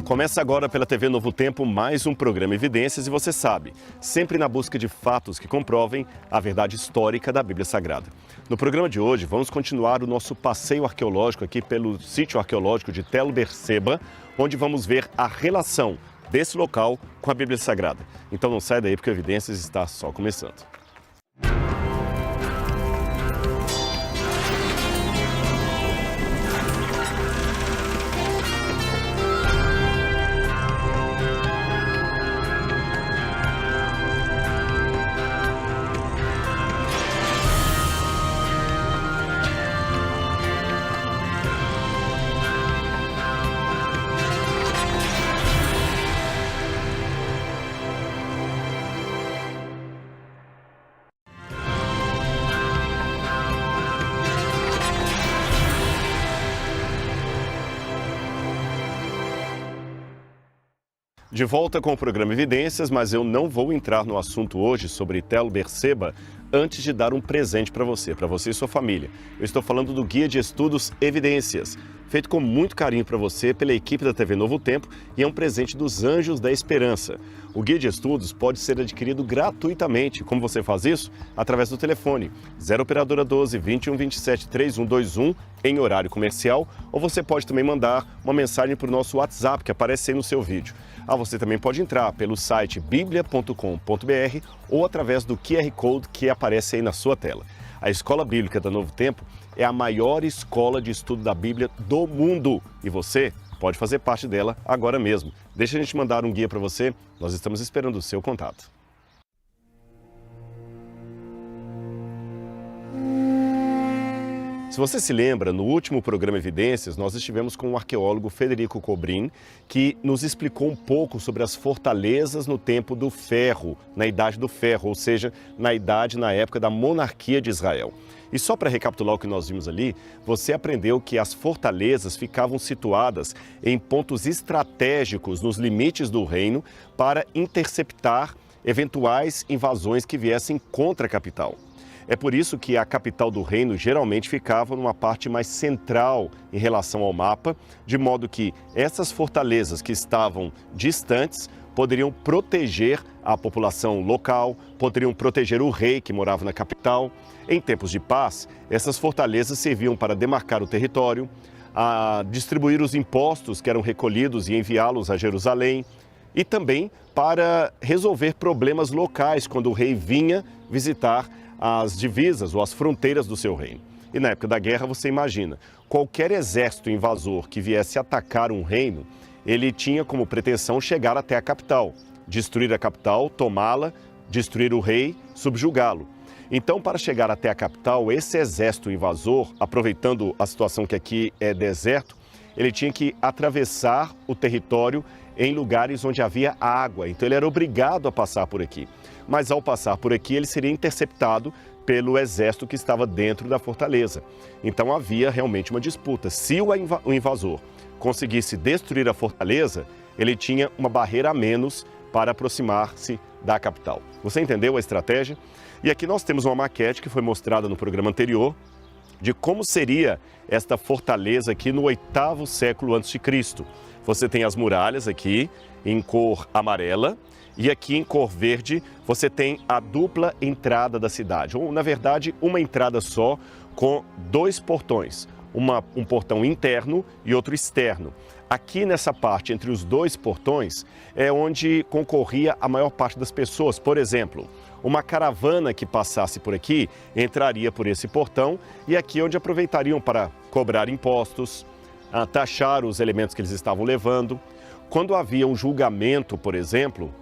Começa agora pela TV Novo Tempo mais um programa Evidências e você sabe, sempre na busca de fatos que comprovem a verdade histórica da Bíblia Sagrada. No programa de hoje vamos continuar o nosso passeio arqueológico aqui pelo sítio arqueológico de Tel Berseba, onde vamos ver a relação desse local com a Bíblia Sagrada. Então não sai daí porque o Evidências está só começando. De volta com o programa Evidências, mas eu não vou entrar no assunto hoje sobre Tel Berseba antes de dar um presente para você e sua família. Eu estou falando do Guia de Estudos Evidências, feito com muito carinho para você pela equipe da TV Novo Tempo e é um presente dos Anjos da Esperança. O Guia de Estudos pode ser adquirido gratuitamente. Como você faz isso? Através do telefone 0 operadora 12 21 27 3121 em horário comercial, ou você pode também mandar uma mensagem para o nosso WhatsApp que aparece aí no seu vídeo. Você também pode entrar pelo site biblia.com.br ou através do QR Code que aparece aí na sua tela. A Escola Bíblica da Novo Tempo é a maior escola de estudo da Bíblia do mundo e você pode fazer parte dela agora mesmo. Deixa a gente mandar um guia para você, nós estamos esperando o seu contato. Se você se lembra, no último programa Evidências, nós estivemos com o arqueólogo Federico Cobrin, que nos explicou um pouco sobre as fortalezas no tempo do ferro, na Idade do Ferro, ou seja, na época da monarquia de Israel. E só para recapitular o que nós vimos ali, você aprendeu que as fortalezas ficavam situadas em pontos estratégicos nos limites do reino para interceptar eventuais invasões que viessem contra a capital. É por isso que a capital do reino geralmente ficava numa parte mais central em relação ao mapa, de modo que essas fortalezas que estavam distantes poderiam proteger a população local, poderiam proteger o rei que morava na capital. Em tempos de paz, essas fortalezas serviam para demarcar o território, a distribuir os impostos que eram recolhidos e enviá-los a Jerusalém, e também para resolver problemas locais quando o rei vinha visitar as divisas ou as fronteiras do seu reino. E na época da guerra, você imagina, qualquer exército invasor que viesse atacar um reino, ele tinha como pretensão chegar até a capital, destruir a capital, tomá-la, destruir o rei, subjugá-lo. Então, para chegar até a capital, esse exército invasor, aproveitando a situação que aqui é deserto, ele tinha que atravessar o território em lugares onde havia água, então ele era obrigado a passar por aqui. Mas ao passar por aqui, ele seria interceptado pelo exército que estava dentro da fortaleza. Então havia realmente uma disputa. Se o invasor conseguisse destruir a fortaleza, ele tinha uma barreira a menos para aproximar-se da capital. Você entendeu a estratégia? E aqui nós temos uma maquete que foi mostrada no programa anterior, de como seria esta fortaleza aqui no 8º século a.C. Você tem as muralhas aqui em cor amarela e aqui em cor verde você tem a dupla entrada da cidade, ou na verdade uma entrada só com dois portões, um portão interno e outro externo. Aqui nessa parte entre os dois portões é onde concorria a maior parte das pessoas. Por exemplo, uma caravana que passasse por aqui entraria por esse portão e aqui é onde aproveitariam para cobrar impostos, taxar os elementos que eles estavam levando. Quando havia um julgamento, por exemplo,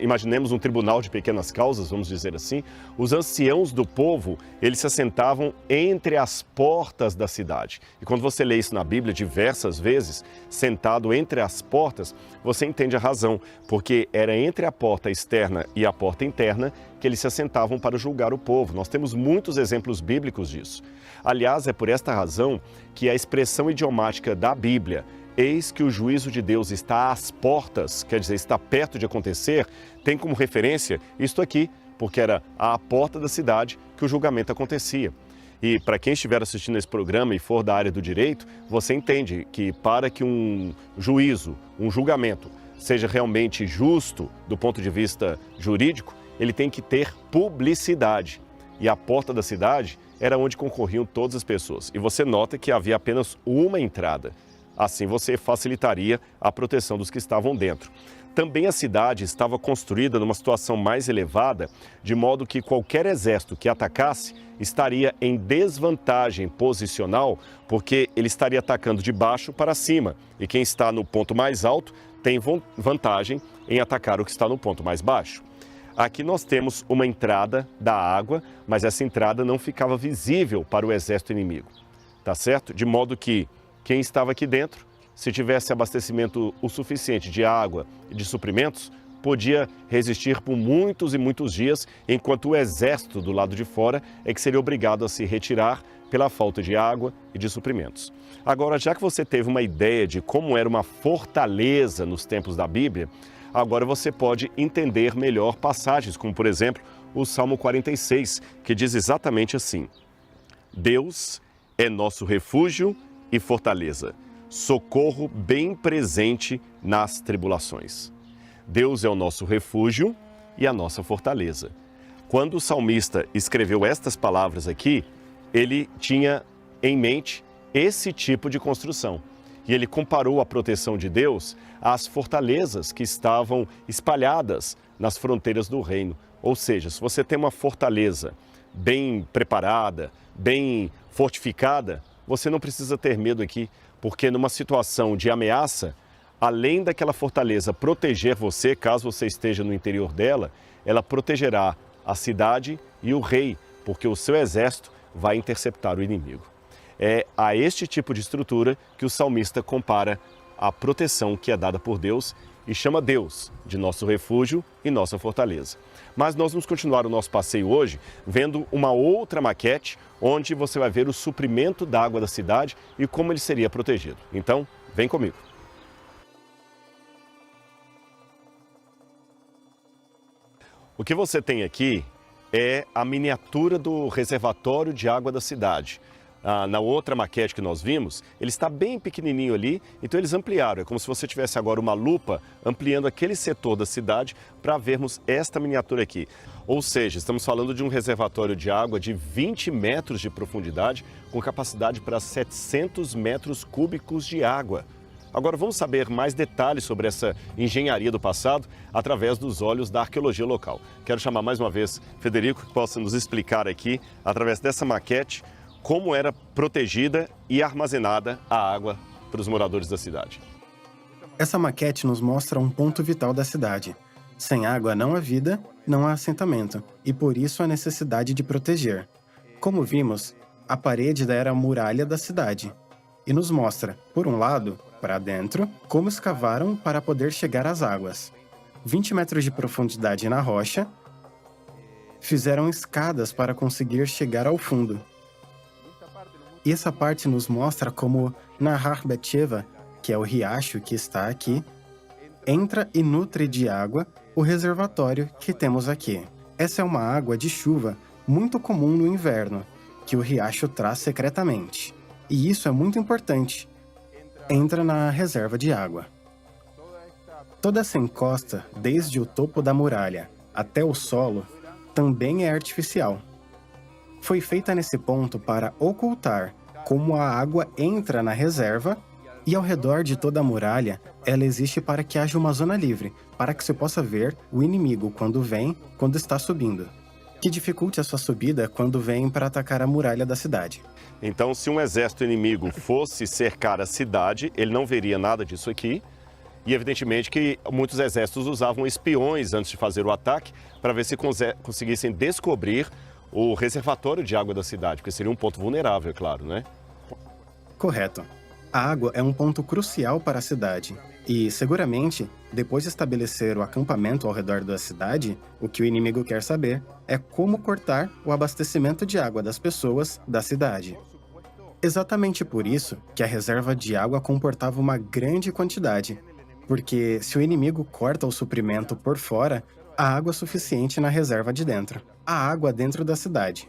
imaginemos um tribunal de pequenas causas, vamos dizer assim, os anciãos do povo, eles se assentavam entre as portas da cidade. E quando você lê isso na Bíblia diversas vezes, sentado entre as portas, você entende a razão, porque era entre a porta externa e a porta interna que eles se assentavam para julgar o povo. Nós temos muitos exemplos bíblicos disso. Aliás, é por esta razão que a expressão idiomática da Bíblia, eis que o juízo de Deus está às portas, quer dizer, está perto de acontecer, tem como referência isto aqui, porque era à porta da cidade que o julgamento acontecia. E para quem estiver assistindo esse programa e for da área do direito, você entende que para que um juízo, um julgamento, seja realmente justo do ponto de vista jurídico, ele tem que ter publicidade. E a porta da cidade era onde concorriam todas as pessoas. E você nota que havia apenas uma entrada. Assim você facilitaria a proteção dos que estavam dentro. Também a cidade estava construída numa situação mais elevada, de modo que qualquer exército que atacasse estaria em desvantagem posicional, porque ele estaria atacando de baixo para cima. E quem está no ponto mais alto tem vantagem em atacar o que está no ponto mais baixo. Aqui nós temos uma entrada da água, mas essa entrada não ficava visível para o exército inimigo, tá certo? De modo que quem estava aqui dentro, se tivesse abastecimento o suficiente de água e de suprimentos, podia resistir por muitos e muitos dias, enquanto o exército do lado de fora é que seria obrigado a se retirar pela falta de água e de suprimentos. Agora, já que você teve uma ideia de como era uma fortaleza nos tempos da Bíblia, agora você pode entender melhor passagens, como por exemplo o Salmo 46, que diz exatamente assim: Deus é nosso refúgio e fortaleza, socorro bem presente nas tribulações. Deus é o nosso refúgio e a nossa fortaleza. Quando o salmista escreveu estas palavras aqui, ele tinha em mente esse tipo de construção. E ele comparou a proteção de Deus às fortalezas que estavam espalhadas nas fronteiras do reino. Ou seja, se você tem uma fortaleza bem preparada, bem fortificada, você não precisa ter medo aqui, porque numa situação de ameaça, além daquela fortaleza proteger você, caso você esteja no interior dela, ela protegerá a cidade e o rei, porque o seu exército vai interceptar o inimigo. É a este tipo de estrutura que o salmista compara a proteção que é dada por Deus e chama Deus de nosso refúgio e nossa fortaleza. Mas nós vamos continuar o nosso passeio hoje vendo uma outra maquete onde você vai ver o suprimento da água da cidade e como ele seria protegido. Então, vem comigo. O que você tem aqui é a miniatura do reservatório de água da cidade. Na outra maquete que nós vimos, ele está bem pequenininho ali, então eles ampliaram. É como se você tivesse agora uma lupa ampliando aquele setor da cidade para vermos esta miniatura aqui. Ou seja, estamos falando de um reservatório de água de 20 metros de profundidade, com capacidade para 700 metros cúbicos de água. Agora vamos saber mais detalhes sobre essa engenharia do passado através dos olhos da arqueologia local. Quero chamar mais uma vez Federico, que possa nos explicar aqui, através dessa maquete, como era protegida e armazenada a água para os moradores da cidade. Essa maquete nos mostra um ponto vital da cidade. Sem água não há vida, não há assentamento, e por isso a necessidade de proteger. Como vimos, a parede era a muralha da cidade, e nos mostra, por um lado, para dentro, como escavaram para poder chegar às águas. 20 metros de profundidade na rocha, fizeram escadas para conseguir chegar ao fundo. E essa parte nos mostra como Nahar Bet-Sheva, que é o riacho que está aqui, entra e nutre de água o reservatório que temos aqui. Essa é uma água de chuva muito comum no inverno, que o riacho traz secretamente. E isso é muito importante. Entra na reserva de água. Toda essa encosta, desde o topo da muralha até o solo, também é artificial. Foi feita nesse ponto para ocultar como a água entra na reserva e ao redor de toda a muralha, ela existe para que haja uma zona livre, para que se possa ver o inimigo quando está subindo, que dificulte a sua subida quando vem para atacar a muralha da cidade. Então, se um exército inimigo fosse cercar a cidade, ele não veria nada disso aqui. E evidentemente que muitos exércitos usavam espiões antes de fazer o ataque para ver se conseguissem descobrir o reservatório de água da cidade, porque seria um ponto vulnerável, é claro, né? Correto. A água é um ponto crucial para a cidade. E, seguramente, depois de estabelecer o acampamento ao redor da cidade, o que o inimigo quer saber é como cortar o abastecimento de água das pessoas da cidade. Exatamente por isso que a reserva de água comportava uma grande quantidade, porque se o inimigo corta o suprimento por fora, há água suficiente na reserva de dentro. Há água dentro da cidade.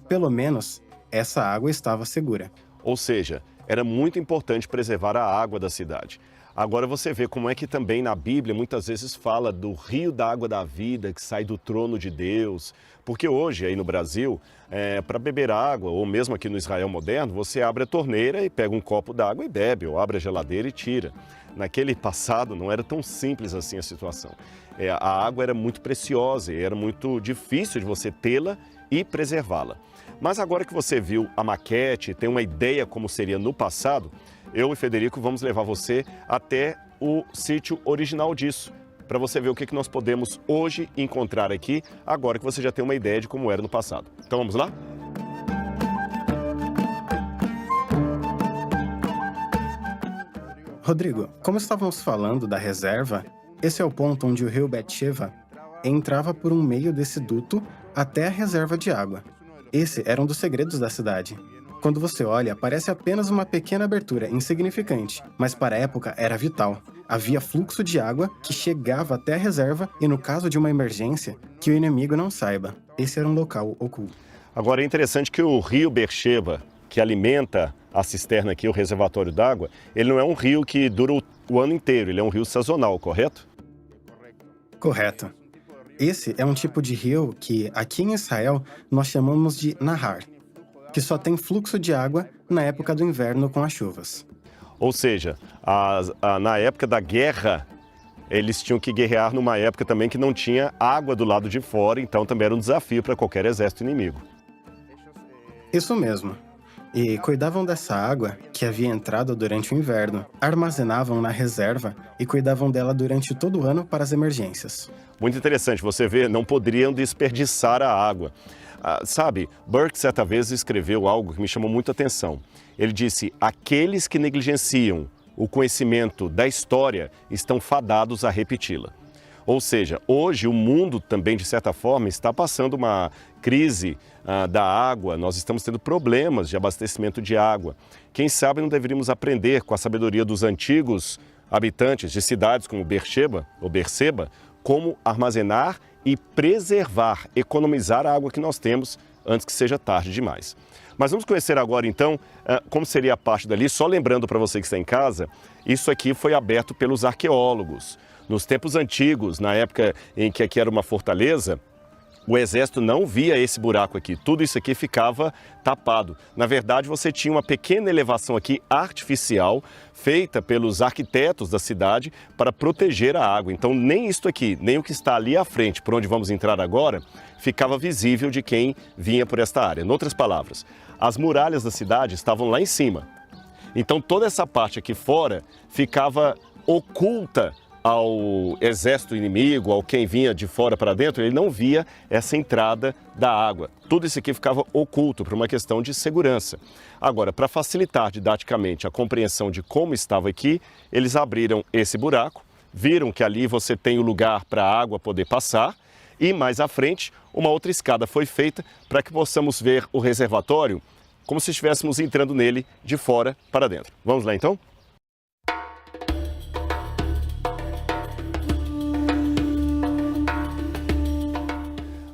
Pelo menos essa água estava segura. Ou seja, era muito importante preservar a água da cidade. Agora você vê como é que também na Bíblia muitas vezes fala do rio da água da vida que sai do trono de Deus. Porque hoje aí no Brasil, para beber água, ou mesmo aqui no Israel moderno, você abre a torneira e pega um copo d'água e bebe, ou abre a geladeira e tira. Naquele passado não era tão simples assim a situação. A água era muito preciosa e era muito difícil de você tê-la e preservá-la. Mas agora que você viu a maquete, tem uma ideia como seria no passado, eu e Federico vamos levar você até o sítio original disso, para você ver o que nós podemos hoje encontrar aqui, agora que você já tem uma ideia de como era no passado. Então vamos lá? Rodrigo, como estávamos falando da reserva, esse é o ponto onde o rio Bet-Sheva entrava por um meio desse duto até a reserva de água. Esse era um dos segredos da cidade. Quando você olha, parece apenas uma pequena abertura, insignificante, mas para a época era vital. Havia fluxo de água que chegava até a reserva e, no caso de uma emergência, que o inimigo não saiba. Esse era um local oculto. Agora é interessante que o rio Beersheba, que alimenta a cisterna aqui, o reservatório d'água, ele não é um rio que dura o ano inteiro, ele é um rio sazonal, correto? Correto. Esse é um tipo de rio que, aqui em Israel, nós chamamos de Nahar, que só tem fluxo de água na época do inverno com as chuvas. Ou seja, na época da guerra, eles tinham que guerrear numa época também que não tinha água do lado de fora, então também era um desafio para qualquer exército inimigo. Isso mesmo. E cuidavam dessa água que havia entrado durante o inverno, armazenavam na reserva e cuidavam dela durante todo o ano para as emergências. Muito interessante, você vê, não poderiam desperdiçar a água. Sabe, Burke certa vez escreveu algo que me chamou muita atenção. Ele disse, aqueles que negligenciam o conhecimento da história estão fadados a repeti-la. Ou seja, hoje o mundo também, de certa forma, está passando uma crise da água, nós estamos tendo problemas de abastecimento de água. Quem sabe não deveríamos aprender com a sabedoria dos antigos habitantes de cidades como Beersheba ou Beerseba, como armazenar e preservar, economizar a água que nós temos antes que seja tarde demais. Mas vamos conhecer agora então como seria a parte dali. Só lembrando para você que está em casa, isso aqui foi aberto pelos arqueólogos. Nos tempos antigos, na época em que aqui era uma fortaleza, o exército não via esse buraco aqui, tudo isso aqui ficava tapado. Na verdade, você tinha uma pequena elevação aqui artificial, feita pelos arquitetos da cidade para proteger a água. Então, nem isto aqui, nem o que está ali à frente, por onde vamos entrar agora, ficava visível de quem vinha por esta área. Em outras palavras, as muralhas da cidade estavam lá em cima. Então, toda essa parte aqui fora ficava oculta ao exército inimigo, ao quem vinha de fora para dentro, ele não via essa entrada da água. Tudo isso aqui ficava oculto por uma questão de segurança. Agora, para facilitar didaticamente a compreensão de como estava aqui, eles abriram esse buraco, viram que ali você tem o lugar para a água poder passar e mais à frente uma outra escada foi feita para que possamos ver o reservatório como se estivéssemos entrando nele de fora para dentro. Vamos lá então?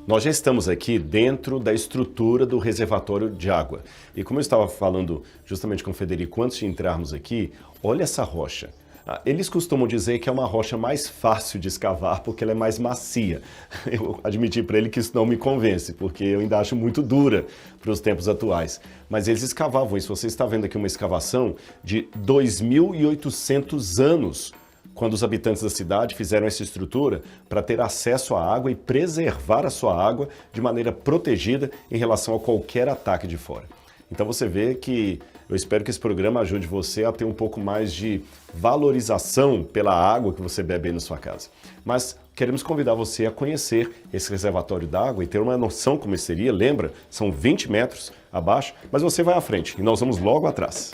Nós já estamos aqui dentro da estrutura do reservatório de água. E como eu estava falando justamente com o Federico antes de entrarmos aqui, olha essa rocha. Eles costumam dizer que é uma rocha mais fácil de escavar porque ela é mais macia. Eu admiti para ele que isso não me convence, porque eu ainda acho muito dura para os tempos atuais. Mas eles escavavam isso. Você está vendo aqui uma escavação de 2.800 anos, quando os habitantes da cidade fizeram essa estrutura para ter acesso à água e preservar a sua água de maneira protegida em relação a qualquer ataque de fora. Então você vê que eu espero que esse programa ajude você a ter um pouco mais de valorização pela água que você bebe aí na sua casa. Mas queremos convidar você a conhecer esse reservatório d'água e ter uma noção como esse seria. Lembra, são 20 metros abaixo, mas você vai à frente e nós vamos logo atrás.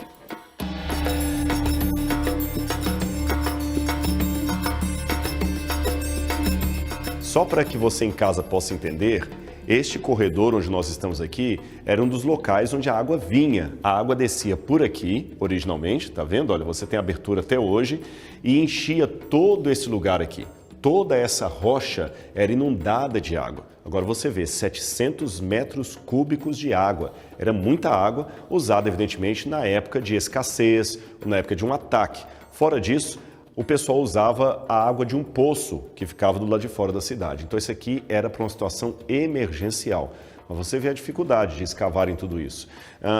Só para que você em casa possa entender, este corredor onde nós estamos aqui era um dos locais onde a água vinha. A água descia por aqui, originalmente, tá vendo? Olha, você tem abertura até hoje e enchia todo esse lugar aqui. Toda essa rocha era inundada de água. Agora você vê 700 metros cúbicos de água. Era muita água usada, evidentemente, na época de escassez, na época de um ataque. Fora disso, o pessoal usava a água de um poço que ficava do lado de fora da cidade. Então isso aqui era para uma situação emergencial. Mas você vê a dificuldade de escavarem tudo isso.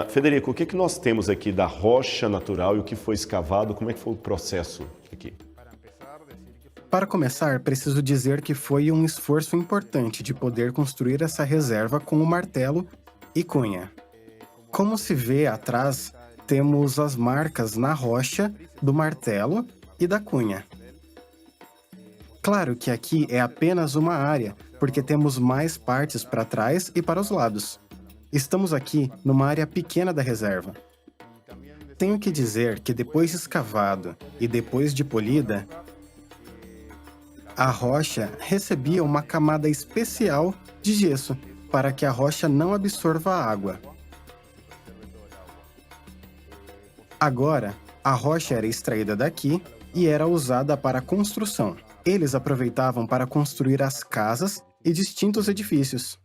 Federico, o que nós temos aqui da rocha natural e o que foi escavado? Como é que foi o processo aqui? Para começar, preciso dizer que foi um esforço importante de poder construir essa reserva com o martelo e cunha. Como se vê atrás, temos as marcas na rocha do martelo e da cunha. Claro que aqui é apenas uma área, porque temos mais partes para trás e para os lados. Estamos aqui numa área pequena da reserva. Tenho que dizer que depois de escavado e depois de polida, a rocha recebia uma camada especial de gesso para que a rocha não absorva a água. Agora, a rocha era extraída daqui e era usada para a construção. Eles aproveitavam para construir as casas e distintos edifícios.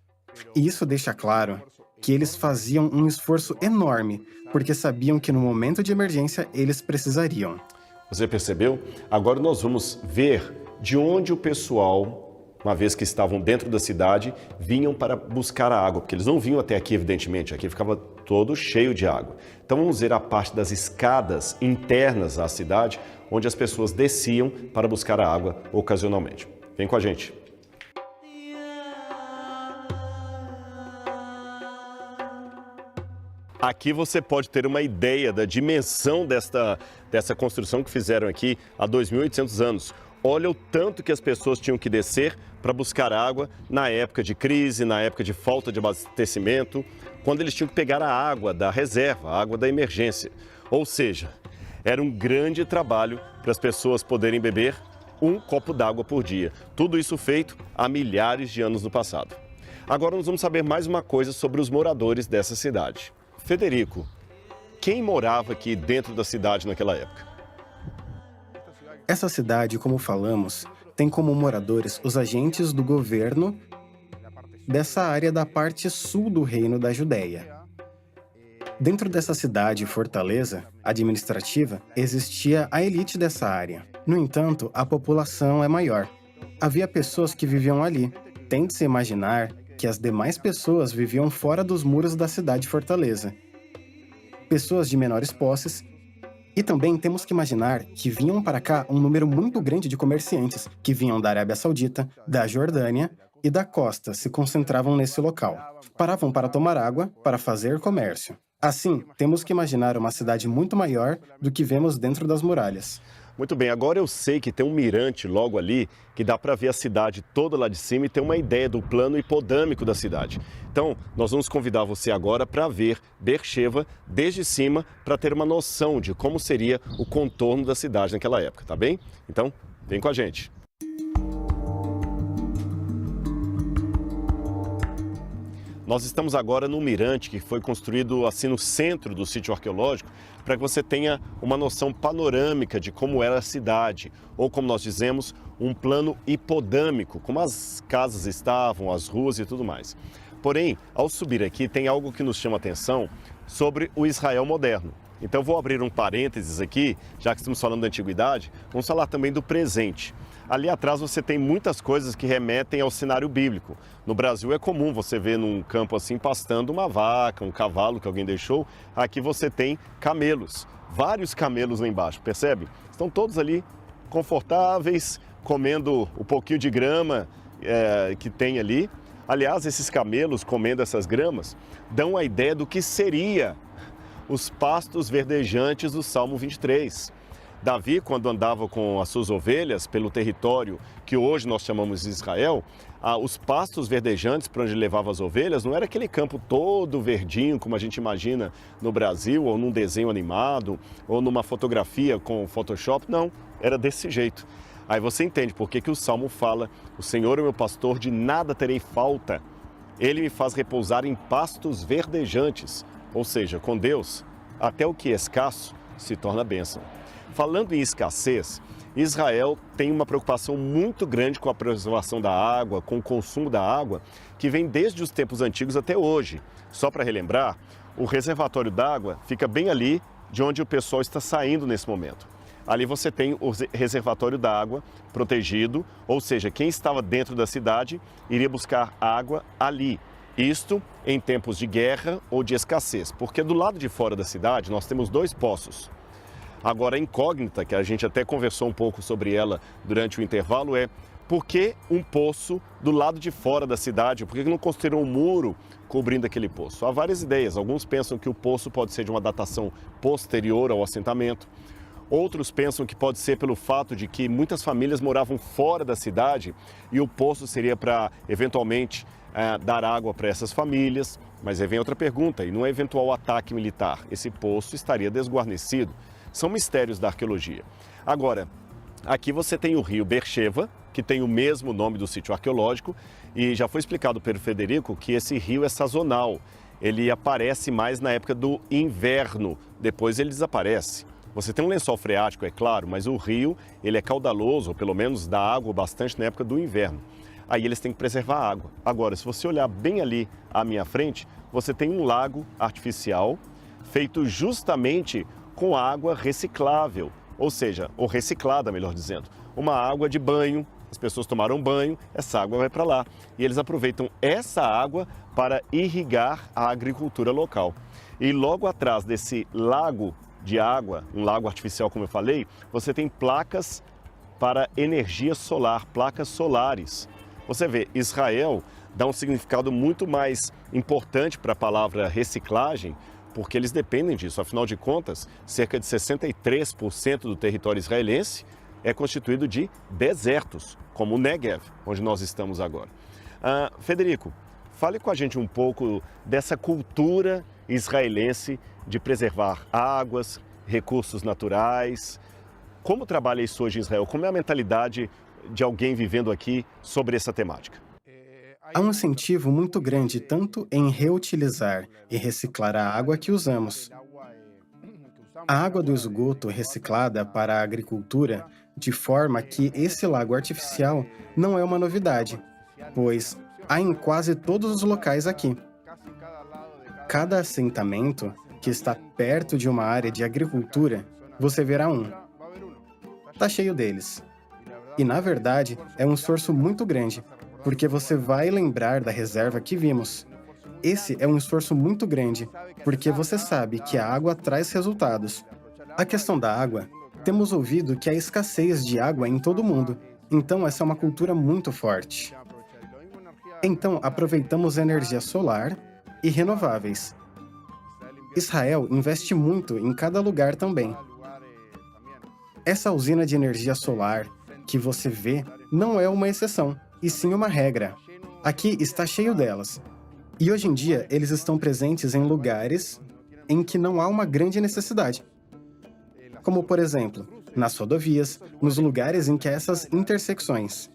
E isso deixa claro que eles faziam um esforço enorme, porque sabiam que no momento de emergência eles precisariam. Você percebeu? Agora nós vamos ver de onde o pessoal, uma vez que estavam dentro da cidade, vinham para buscar a água, porque eles não vinham até aqui, evidentemente, aqui ficava todo cheio de água. Então vamos ver a parte das escadas internas à cidade, onde as pessoas desciam para buscar a água ocasionalmente. Vem com a gente. Aqui você pode ter uma ideia da dimensão dessa construção que fizeram aqui há 2.800 anos. Olha o tanto que as pessoas tinham que descer para buscar água na época de crise, na época de falta de abastecimento, quando eles tinham que pegar a água da reserva, a água da emergência. Ou seja, era um grande trabalho para as pessoas poderem beber um copo d'água por dia. Tudo isso feito há milhares de anos no passado. Agora nós vamos saber mais uma coisa sobre os moradores dessa cidade. Federico, quem morava aqui dentro da cidade naquela época? Essa cidade, como falamos, tem como moradores os agentes do governo dessa área da parte sul do Reino da Judéia. Dentro dessa cidade fortaleza administrativa, existia a elite dessa área. No entanto, a população é maior. Havia pessoas que viviam ali. Tente-se imaginar que as demais pessoas viviam fora dos muros da cidade fortaleza. Pessoas de menores posses. E também temos que imaginar que vinham para cá um número muito grande de comerciantes que vinham da Arábia Saudita, da Jordânia e da costa, se concentravam nesse local. Paravam para tomar água, para fazer comércio. Assim, temos que imaginar uma cidade muito maior do que vemos dentro das muralhas. Muito bem, agora eu sei que tem um mirante logo ali que dá para ver a cidade toda lá de cima e ter uma ideia do plano hipodâmico da cidade. Então, nós vamos convidar você agora para ver Beersheba desde cima para ter uma noção de como seria o contorno da cidade naquela época, tá bem? Então, vem com a gente. Nós estamos agora num mirante que foi construído assim no centro do sítio arqueológico para que você tenha uma noção panorâmica de como era a cidade, ou como nós dizemos, um plano hipodâmico, como as casas estavam, as ruas e tudo mais. Porém, ao subir aqui tem algo que nos chama a atenção sobre o Israel moderno. Então vou abrir um parênteses aqui, já que estamos falando da antiguidade, vamos falar também do presente. Ali atrás você tem muitas coisas que remetem ao cenário bíblico. No Brasil é comum você ver num campo assim pastando uma vaca, um cavalo que alguém deixou. Aqui você tem camelos, vários camelos lá embaixo, percebe? Estão todos ali confortáveis, comendo o pouquinho de grama que tem ali. Aliás, esses camelos comendo essas gramas dão a ideia do que seria os pastos verdejantes do Salmo 23. Davi, quando andava com as suas ovelhas pelo território que hoje nós chamamos de Israel, os pastos verdejantes para onde ele levava as ovelhas não era aquele campo todo verdinho, como a gente imagina no Brasil, ou num desenho animado, ou numa fotografia com Photoshop, não, era desse jeito. Aí você entende por que o Salmo fala: o Senhor é meu pastor, de nada terei falta. Ele me faz repousar em pastos verdejantes. Ou seja, com Deus, até o que é escasso se torna bênção. Falando em escassez, Israel tem uma preocupação muito grande com a preservação da água, com o consumo da água, que vem desde os tempos antigos até hoje. Só para relembrar, o reservatório d'água fica bem ali de onde o pessoal está saindo nesse momento. Ali você tem o reservatório d'água protegido, ou seja, quem estava dentro da cidade iria buscar água ali. Isto em tempos de guerra ou de escassez, porque do lado de fora da cidade nós temos 2 poços. Agora, a incógnita, que a gente até conversou um pouco sobre ela durante o intervalo, é por que um poço do lado de fora da cidade? Por que não construíram um muro cobrindo aquele poço? Há várias ideias. Alguns pensam que o poço pode ser de uma datação posterior ao assentamento. Outros pensam que pode ser pelo fato de que muitas famílias moravam fora da cidade e o poço seria para, eventualmente, dar água para essas famílias. Mas aí vem outra pergunta, e num eventual ataque militar, esse poço estaria desguarnecido? São mistérios da arqueologia. Agora, aqui você tem o rio Beersheba, que tem o mesmo nome do sítio arqueológico, e já foi explicado pelo Frederico que esse rio é sazonal. Ele aparece mais na época do inverno, depois ele desaparece. Você tem um lençol freático, é claro, mas o rio ele é caudaloso, ou pelo menos dá água bastante na época do inverno. Aí eles têm que preservar a água. Agora, se você olhar bem ali à minha frente, você tem um lago artificial feito justamente com água reciclável, ou seja, ou reciclada, melhor dizendo. Uma água de banho, as pessoas tomaram banho, essa água vai para lá. E eles aproveitam essa água para irrigar a agricultura local. E logo atrás desse lago de água, um lago artificial, como eu falei, você tem placas para energia solar, placas solares. Você vê, Israel dá um significado muito mais importante para a palavra reciclagem, porque eles dependem disso. Afinal de contas, cerca de 63% do território israelense é constituído de desertos, como o Negev, onde nós estamos agora. Federico, fale com a gente um pouco dessa cultura israelense de preservar águas, recursos naturais. Como trabalha isso hoje em Israel? Como é a mentalidade de alguém vivendo aqui sobre essa temática? Há um incentivo muito grande tanto em reutilizar e reciclar a água que usamos. A água do esgoto reciclada para a agricultura, de forma que esse lago artificial não é uma novidade, pois há em quase todos os locais aqui. Cada assentamento que está perto de uma área de agricultura, você verá um. Está cheio deles. E, na verdade, é um esforço muito grande, porque você vai lembrar da reserva que vimos. Esse é um esforço muito grande, porque você sabe que a água traz resultados. A questão da água, temos ouvido que há escassez de água em todo o mundo, então essa é uma cultura muito forte. Então, aproveitamos energia solar e renováveis. Israel investe muito em cada lugar também. Essa usina de energia solar que você vê não é uma exceção, e sim uma regra. Aqui está cheio delas. E hoje em dia, eles estão presentes em lugares em que não há uma grande necessidade. Como, por exemplo, nas rodovias, nos lugares em que há essas intersecções.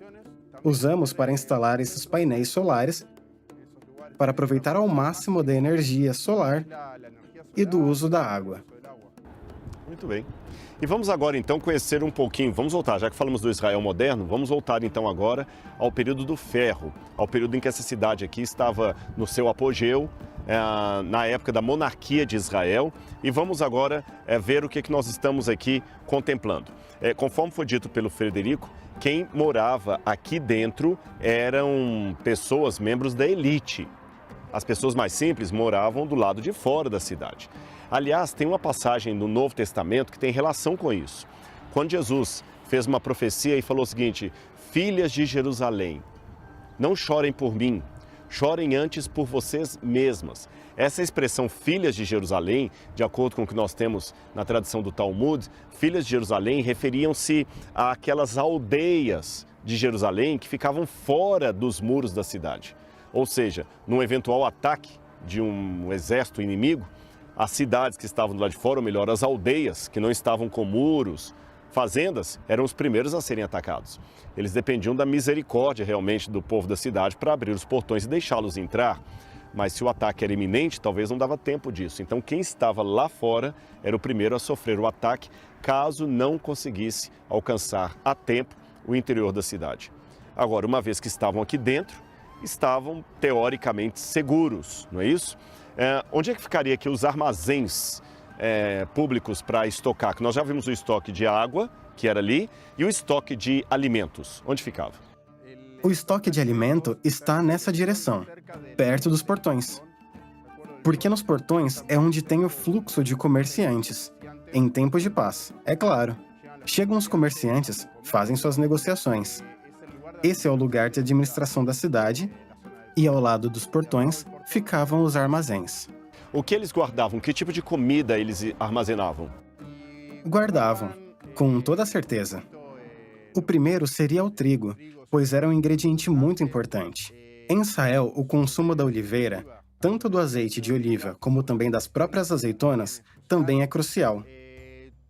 Usamos para instalar esses painéis solares para aproveitar ao máximo da energia solar e do uso da água. Muito bem. E vamos agora então conhecer um pouquinho, vamos voltar, já que falamos do Israel moderno, vamos voltar então agora ao período do ferro, ao período em que essa cidade aqui estava no seu apogeu, na época da monarquia de Israel, e vamos agora ver o que nós estamos aqui contemplando. Conforme foi dito pelo Frederico, quem morava aqui dentro eram pessoas, membros da elite. As pessoas mais simples moravam do lado de fora da cidade. Aliás, tem uma passagem no Novo Testamento que tem relação com isso. Quando Jesus fez uma profecia e falou o seguinte: filhas de Jerusalém, não chorem por mim, chorem antes por vocês mesmas. Essa expressão filhas de Jerusalém, de acordo com o que nós temos na tradição do Talmud, filhas de Jerusalém referiam-se àquelas aldeias de Jerusalém que ficavam fora dos muros da cidade. Ou seja, num eventual ataque de um exército inimigo, as cidades que estavam do lado de fora, ou melhor, as aldeias que não estavam com muros, fazendas, eram os primeiros a serem atacados. Eles dependiam da misericórdia realmente do povo da cidade para abrir os portões e deixá-los entrar. Mas se o ataque era iminente, talvez não dava tempo disso. Então quem estava lá fora era o primeiro a sofrer o ataque, caso não conseguisse alcançar a tempo o interior da cidade. Agora, uma vez que estavam aqui dentro, estavam teoricamente seguros, não é isso? Onde é que ficaria aqui os armazéns públicos para estocar? Que nós já vimos o estoque de água, que era ali, e o estoque de alimentos. Onde ficava? O estoque de alimento está nessa direção, perto dos portões. Porque nos portões é onde tem o fluxo de comerciantes, em tempos de paz, é claro. Chegam os comerciantes, fazem suas negociações. Esse é o lugar de administração da cidade, e ao lado dos portões ficavam os armazéns. O que eles guardavam? Que tipo de comida eles armazenavam? Guardavam, com toda certeza. O primeiro seria o trigo, pois era um ingrediente muito importante. Em Israel, o consumo da oliveira, tanto do azeite de oliva como também das próprias azeitonas, também é crucial.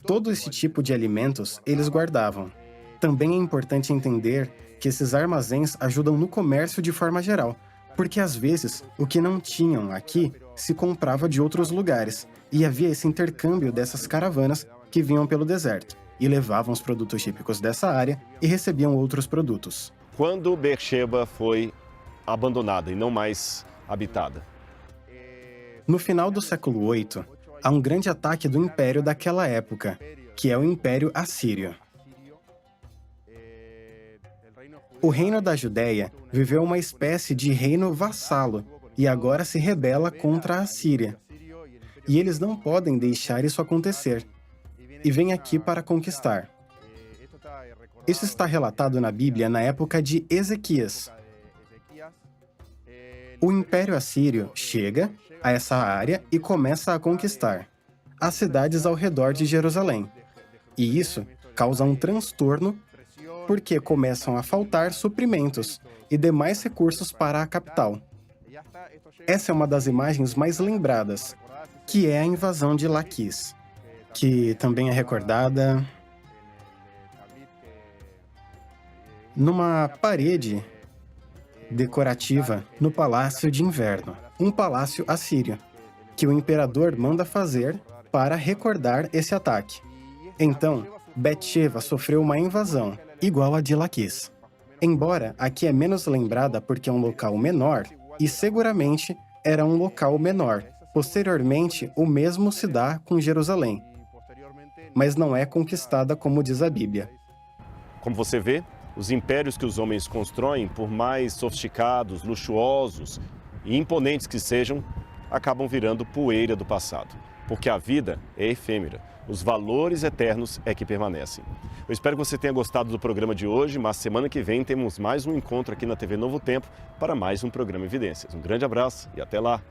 Todo esse tipo de alimentos eles guardavam. Também é importante entender que esses armazéns ajudam no comércio de forma geral, porque às vezes o que não tinham aqui se comprava de outros lugares, e havia esse intercâmbio dessas caravanas que vinham pelo deserto e levavam os produtos típicos dessa área e recebiam outros produtos. Quando Beersheba foi abandonada e não mais habitada? No final do século VIII, há um grande ataque do império daquela época, que é o Império Assírio. O reino da Judéia viveu uma espécie de reino vassalo e agora se rebela contra a Assíria. E eles não podem deixar isso acontecer. E vem aqui para conquistar. Isso está relatado na Bíblia na época de Ezequias. O Império Assírio chega a essa área e começa a conquistar as cidades ao redor de Jerusalém. E isso causa um transtorno porque começam a faltar suprimentos e demais recursos para a capital. Essa é uma das imagens mais lembradas, que é a invasão de Laquis, que também é recordada numa parede decorativa no Palácio de Inverno, um palácio assírio, que o imperador manda fazer para recordar esse ataque. Então, Bet-sheva sofreu uma invasão, igual a de Laquis. Embora aqui é menos lembrada porque é um local menor, e seguramente era um local menor. Posteriormente, o mesmo se dá com Jerusalém, mas não é conquistada como diz a Bíblia. Como você vê, os impérios que os homens constroem, por mais sofisticados, luxuosos e imponentes que sejam, acabam virando poeira do passado. Porque a vida é efêmera, os valores eternos é que permanecem. Eu espero que você tenha gostado do programa de hoje, mas semana que vem temos mais um encontro aqui na TV Novo Tempo para mais um programa Evidências. Um grande abraço e até lá!